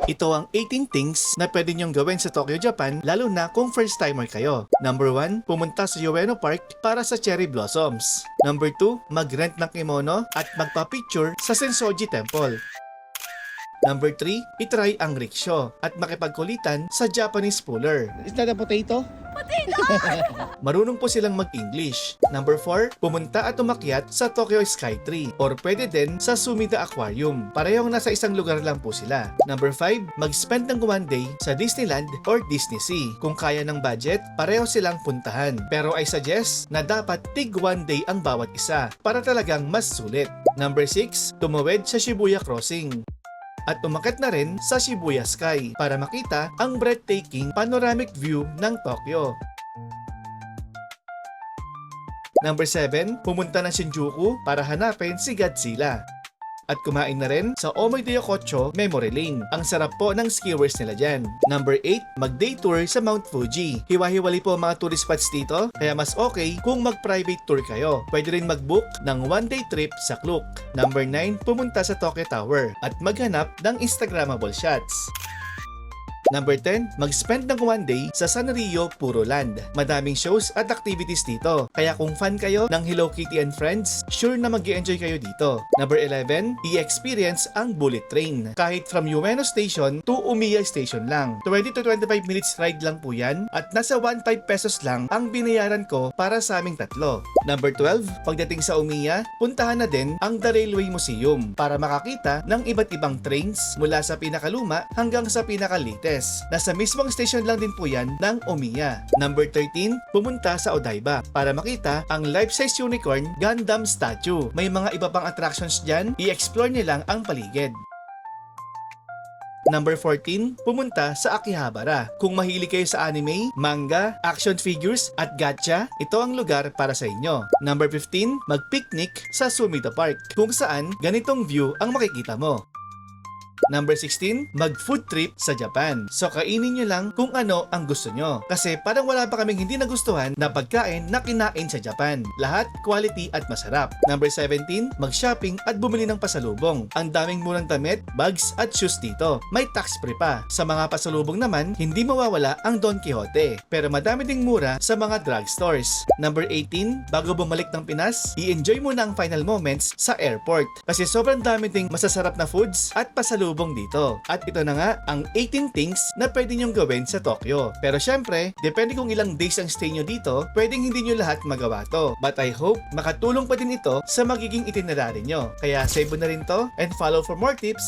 Ito ang 18 things na pwede nyong gawin sa Tokyo, Japan, lalo na kung first timer kayo. Number 1, pumunta sa Ueno Park para sa cherry blossoms. Number 2, mag-rent ng kimono at magpa-picture sa Sensoji Temple. Number 3, itry ang rickshaw at makipagkulitan sa Japanese puller. Is that a potato? Marunong po silang mag-English. Number 4, pumunta at umakyat sa Tokyo Skytree or pwede din sa Sumida Aquarium. Parehong nasa isang lugar lang po sila. Number 5, mag-spend ng 1 day sa Disneyland or Disney Sea. Kung kaya ng budget, pareho silang puntahan. Pero I suggest na dapat tig 1 day ang bawat isa para talagang mas sulit. Number 6, tumawid sa Shibuya Crossing at umakyat na rin sa Shibuya Sky para makita ang breathtaking panoramic view ng Tokyo. Number 7, pumunta ng Shinjuku para hanapin si Godzilla. At kumain na rin sa Omoideokocho Memory Lane. Ang sarap po ng skewers nila dyan. Number 8, mag-day tour sa Mount Fuji. Hiwa-hiwali po ang mga tourist spots dito, kaya mas okay kung mag-private tour kayo. Pwede rin mag-book ng 1-day trip sa Klook. Number 9, pumunta sa Tokyo Tower at maghanap ng Instagrammable shots. Number 10, mag-spend ng 1 day sa Sanrio Puro Land. Madaming shows at activities dito. Kaya kung fan kayo ng Hello Kitty and Friends, sure na mag-i-enjoy kayo dito. Number 11, i-experience ang bullet train. Kahit from Ueno Station to Umiya Station lang. 20 to 25 minutes ride lang po yan at nasa 15 pesos lang ang binayaran ko para sa aming tatlo. Number 12, pagdating sa Umiya, puntahan na din ang The Railway Museum para makakita ng iba't ibang trains mula sa pinakaluma hanggang sa pinakalites. Nasa mismong station lang din po yan ng Omiya. Number 13, pumunta sa Odaiba para makita ang life-size unicorn Gundam statue. May mga iba pang attractions dyan, i-explore nyo lang ang paligid. Number 14, pumunta sa Akihabara. Kung mahilig kayo sa anime, manga, action figures at gacha, ito ang lugar para sa inyo. Number 15, mag-picnic sa Sumida Park, kung saan ganitong view ang makikita mo. Number 16, mag-food trip sa Japan. So kainin nyo lang kung ano ang gusto nyo. Kasi parang wala pa kaming hindi nagustuhan na pagkain na kinain sa Japan. Lahat quality at masarap. Number 17, mag-shopping at bumili ng pasalubong. Ang daming murang damit, bags at shoes dito. May tax free pa. Sa mga pasalubong naman, hindi mawawala ang Don Quixote. Pero madami ding mura sa mga drugstores. Number 18, bago bumalik ng Pinas, i-enjoy muna ang final moments sa airport. Kasi sobrang dami ding masasarap na foods at pasalubong dito. At ito na nga ang 18 things na pwede nyong gawin sa Tokyo. Pero syempre, depende kung ilang days ang stay nyo dito, pwedeng hindi nyo lahat magawa to. But I hope makatulong pa din ito sa magiging itinerary nyo. Kaya save mo na rin to and follow for more tips.